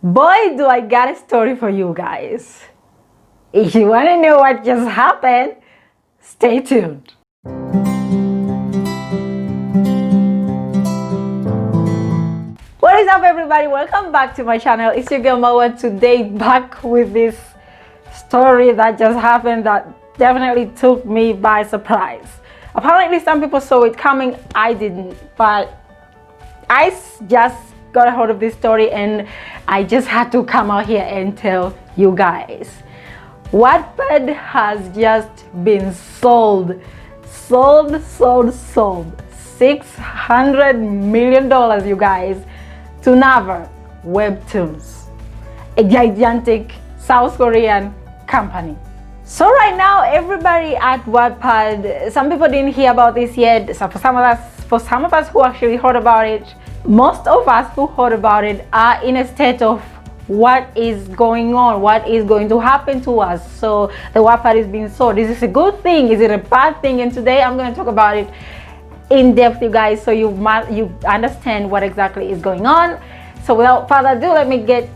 Boy, do I got a story for you guys. If you want to know what just happened, stay tuned. What is up, everybody? Welcome back to my channel. It's your girl Marwa. Today back with this story that just happened that definitely took me by surprise. Apparently some people saw it coming. I didn't, but I just got a hold of this story and I just had to come out here and tell you guys. Wattpad has just been sold $600 million, you guys, to Naver Webtoons, a gigantic South Korean company. So right now, everybody at Wattpad, some people didn't hear about this yet. So for some of us who actually heard about it, most of us who heard about it are in a state of what is going on, what is going to happen to us. So the Wattpad is being sold. Is this a good thing? Is it a bad thing? And today I'm going to talk about it in depth, you guys, so you understand what exactly is going on. So without further ado, let me get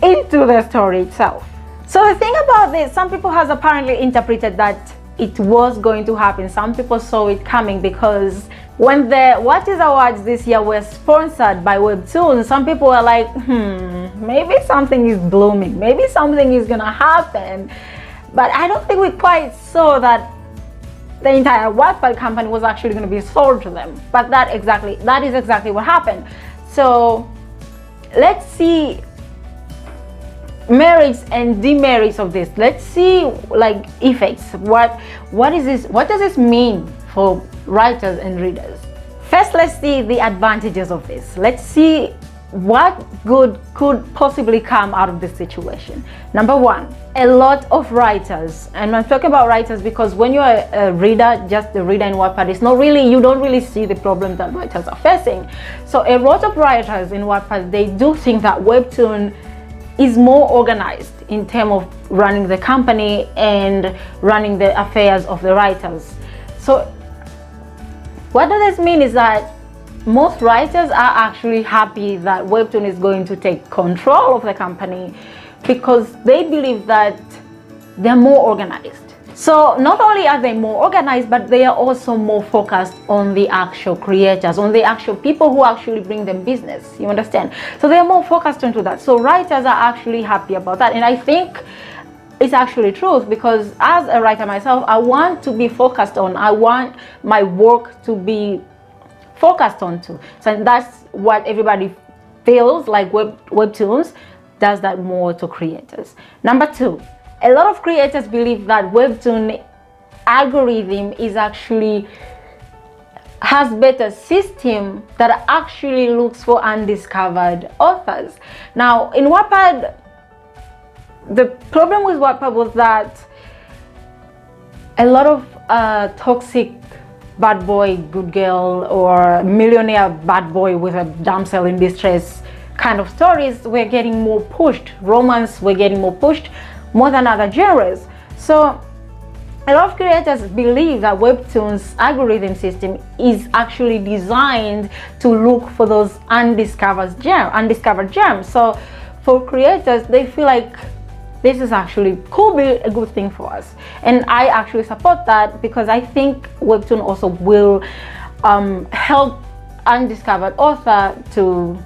into the story itself. So the thing about this, some people has apparently interpreted that it was going to happen. Some people saw it coming because when the What Is Awards this year were sponsored by Webtoons, some people were like, maybe something is blooming, maybe something is gonna happen. But I don't think we quite saw that the entire Wattpad company was actually going to be sold to them. But that is exactly what happened. So let's see merits and demerits of this. Let's see like effects. What is this? What does this mean for writers and readers? First, let's see the advantages of this. Let's see what good could possibly come out of this situation. Number one, a lot of writers, and I'm talking about writers because when you're a reader, just the reader in Wattpad, you don't really see the problem that writers are facing. So a lot of writers in Wattpad, they do think that Webtoon is more organized in terms of running the company and running the affairs of the writers. So what does this mean is that most writers are actually happy that Webtoon is going to take control of the company because they believe that they're more organized. So not only are they more organized, but they are also more focused on the actual creators, on the actual people who actually bring them business. You understand? So they are more focused into that. So writers are actually happy about that. And I think it's actually true because as a writer myself, I want to be focused on, I want my work to be focused onto. So that's what everybody feels like. Webtoons does that more to creators. Number two, a lot of creators believe that Webtoon algorithm has better system that actually looks for undiscovered authors. Now in Wattpad, the problem with Wattpad was that a lot of toxic bad boy, good girl, or millionaire bad boy with a damsel in distress kind of stories were getting more pushed. Romance were getting more pushed more than other genres. So a lot of creators believe that Webtoon's algorithm system is actually designed to look for those undiscovered gems. So for creators, they feel like this is actually could be a good thing for us, and I actually support that because I think Webtoon also will help undiscovered author to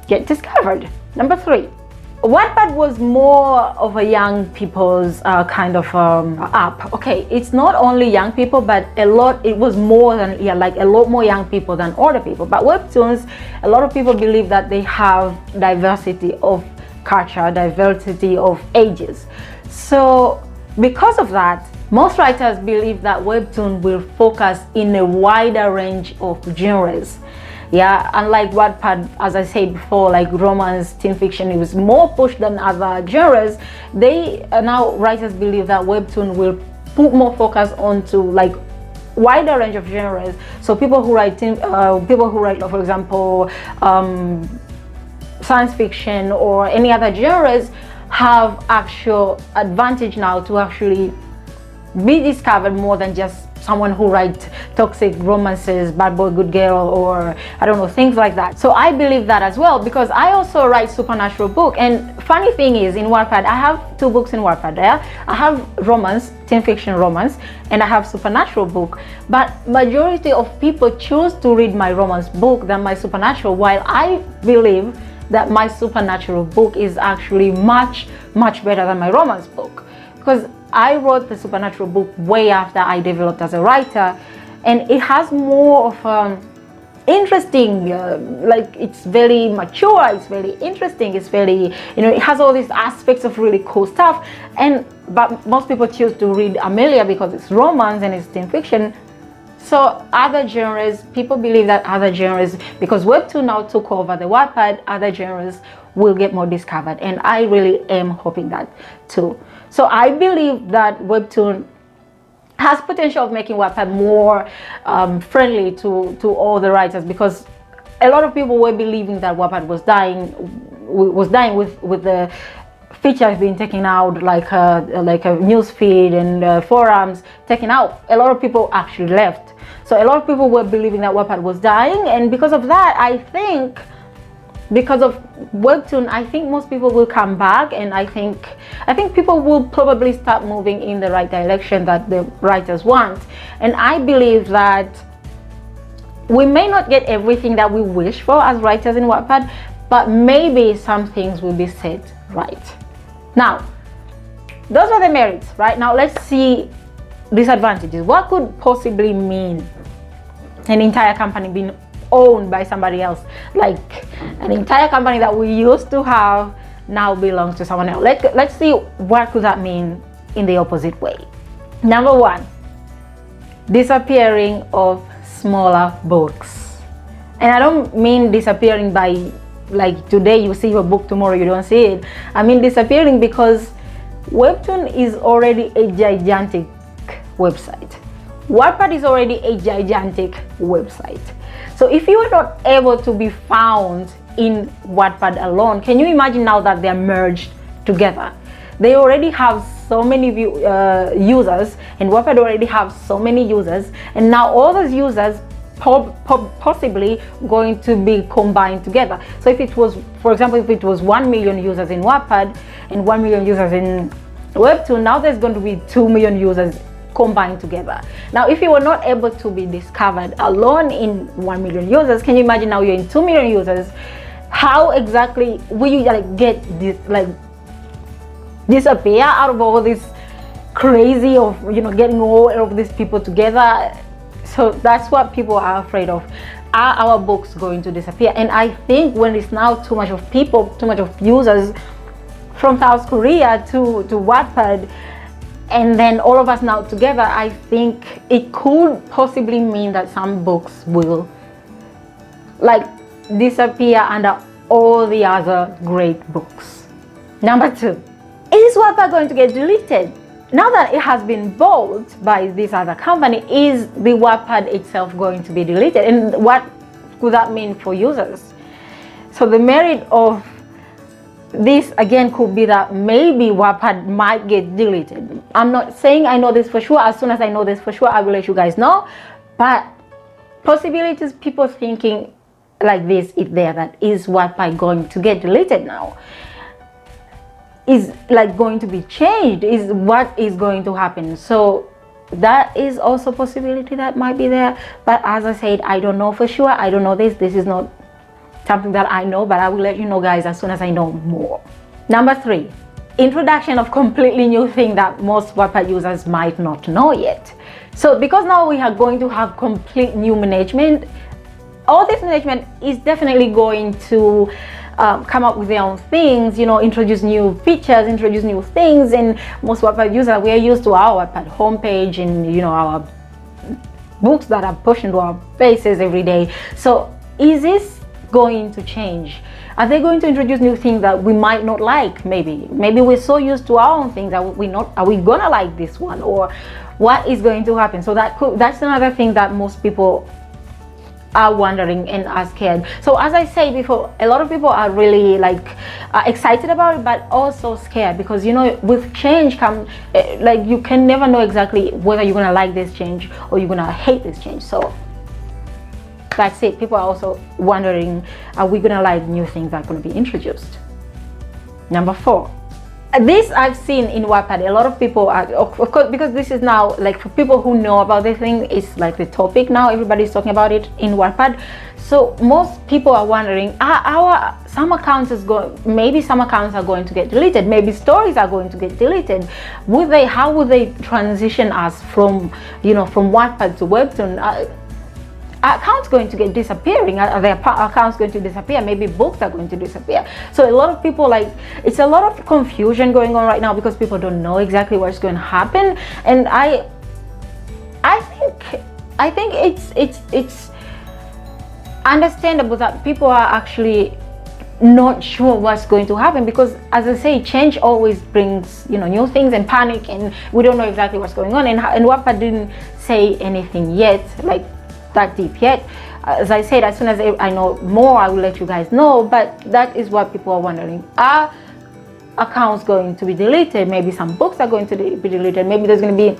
get discovered. Number three, Wattpad was more of a young people's kind of app. Okay, it's not only young people, but it was more than, like a lot more young people than older people. But Webtoons, a lot of people believe that they have diversity of culture, diversity of ages. So because of that, most writers believe that Webtoon will focus in a wider range of genres. Yeah, unlike Wattpad, as I said before, like romance, teen fiction, it was more pushed than other genres. Now writers believe that Webtoon will put more focus onto like wider range of genres. So people who write, for example, science fiction or any other genres have actual advantage now to actually be discovered more than just someone who writes toxic romances, bad boy, good girl, or I don't know, things like that. So I believe that as well, because I also write supernatural book. And funny thing is, in Wattpad, I have 2 books in Wattpad. There, I have romance, teen fiction romance, and I have supernatural book. But majority of people choose to read my romance book than my supernatural, while I believe that my supernatural book is actually much better than my romance book, because I wrote the supernatural book way after I developed as a writer, and it has more of interesting, like it's very mature, it's very interesting, it's very, it has all these aspects of really cool stuff. But most people choose to read Amelia because it's romance and it's teen fiction. So other genres, people believe that other genres, because Webtoon now took over the Wattpad, other genres will get more discovered, and I really am hoping that too. So I believe that Webtoon has potential of making Wattpad more friendly to all the writers, because a lot of people were believing that Wattpad was dying with the features being taken out, like a news feed and forums taken out. A lot of people actually left. So a lot of people were believing that Wattpad was dying, and because of that, I think, because of Webtoon, I think most people will come back, and I think people will probably start moving in the right direction that the writers want. And I believe that we may not get everything that we wish for as writers in Wattpad, but maybe some things will be set right. Now, those are the merits, right? Now let's see disadvantages. What could possibly mean an entire company being owned by somebody else, like an entire company that we used to have now belongs to someone else? Let's see what could that mean in the opposite way. Number 1, disappearing of smaller books. And I don't mean disappearing by, like, today you see your book, tomorrow you don't see it. I mean disappearing because Webtoon is already a gigantic website. Wattpad is already a gigantic website. So if you are not able to be found in Wattpad alone, can you imagine now that they're merged together? They already have so many users, and Wattpad already have so many users, and now all those users possibly going to be combined together. So if it was, for example, if it was 1 million users in Wattpad and 1 million users in Webtoon, now there's going to be 2 million users combined together. Now if you were not able to be discovered alone in 1 million users, can you imagine now you're in 2 million users? How exactly will you get this, disappear out of all this crazy of getting all of these people together? So that's what people are afraid of. Are our books going to disappear? And I think when it's now too much of people, too much of users from South Korea to Wattpad, and then all of us now together, I think it could possibly mean that some books will disappear under all the other great books. Number 2, is Wattpad going to get deleted? Now that it has been bought by this other company, is the Wattpad itself going to be deleted? And what could that mean for users? So the merit of this again could be that maybe Wattpad might get deleted. I'm not saying I know this for sure. As soon as I know this for sure, I will let you guys know. But possibilities, people thinking like this is there, that is Wattpad going to get deleted now? Is going to be changed? Is what is going to happen? So that is also a possibility that might be there. But as I said, I don't know for sure. I don't know this. This is not something that I know, but I will let you know, guys, as soon as I know more. Number 3, introduction of completely new thing that most Wattpad users might not know yet. So because now we are going to have complete new management, all this management is definitely going to come up with their own things, introduce new features, introduce new things. And most Wattpad users, we are used to our Wattpad homepage and our books that are pushed into our faces every day. So is this going to change? Are they going to introduce new things that we might not like? Maybe we're so used to our own things that are we gonna like this one, or what is going to happen? So that's another thing that most people are wondering and are scared. So as I said before, a lot of people are really like excited about it, but also scared, because you know, with change come like you can never know exactly whether you're gonna like this change or you're gonna hate this change. So that's it. People are also wondering, are we gonna like new things that are gonna be introduced? Number 4. This I've seen in Wattpad. A lot of people are, of course, because this is now like for people who know about this thing, it's like the topic now. Everybody's talking about it in Wattpad. So most people are wondering, some accounts is going, maybe some accounts are going to get deleted, maybe stories are going to get deleted. How would they transition us from, you know, from Wattpad to Webtoon? Accounts going to get disappearing? Are their accounts going to disappear? Maybe books are going to disappear. So a lot of people, like, it's a lot of confusion going on right now because people don't know exactly what's going to happen. And I think it's understandable that people are actually not sure what's going to happen, because as I say, change always brings, you know, new things and panic, and we don't know exactly what's going on. And Wattpad didn't say anything yet, like that deep yet. As I said, as soon as I know more, I will let you guys know. But that is what people are wondering. Are accounts going to be deleted? Maybe some books are going to be deleted. Maybe there's going to be,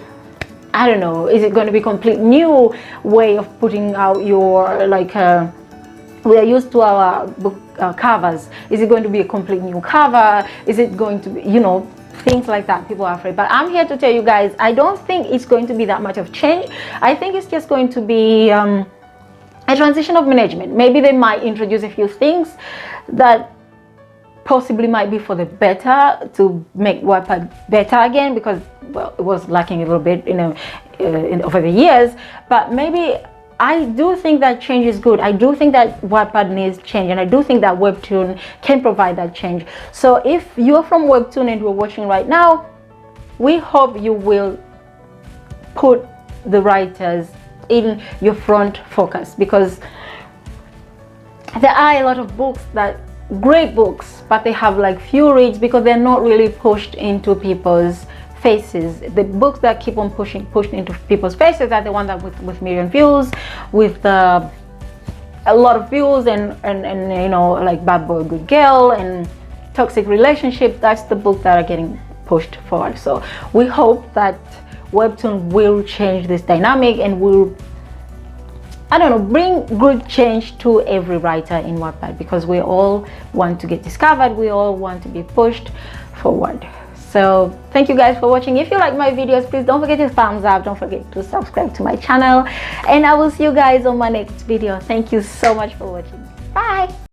I don't know, is it going to be a complete new way of putting out your, like, we are used to our book covers. Is it going to be a complete new cover? Is it going to be, you know, things like that? People are afraid. But I'm here to tell you guys, I don't think it's going to be that much of change. I think it's just going to be a transition of management. Maybe they might introduce a few things that possibly might be for the better, to make Wattpad better again, because, well, it was lacking a little bit, you know, over the years. But maybe I do think that change is good. I do think that Wattpad needs change, and I do think that Webtoon can provide that change. So if you're from Webtoon and you're watching right now, we hope you will put the writers in your front focus, because there are a lot of books that, great books, but they have like few reads because they're not really pushed into people's faces. The books that keep on pushed into people's faces are the ones that with million views, with a lot of views, and you know, like Bad Boy Good Girl and Toxic Relationship. That's the books that are getting pushed forward. So we hope that Webtoon will change this dynamic and will, I don't know, bring good change to every writer in Wattpad, because we all want to get discovered, we all want to be pushed forward. So thank you guys for watching. If you like my videos, please don't forget to thumbs up, don't forget to subscribe to my channel, and I will see you guys on my next video. Thank you so much for watching. Bye.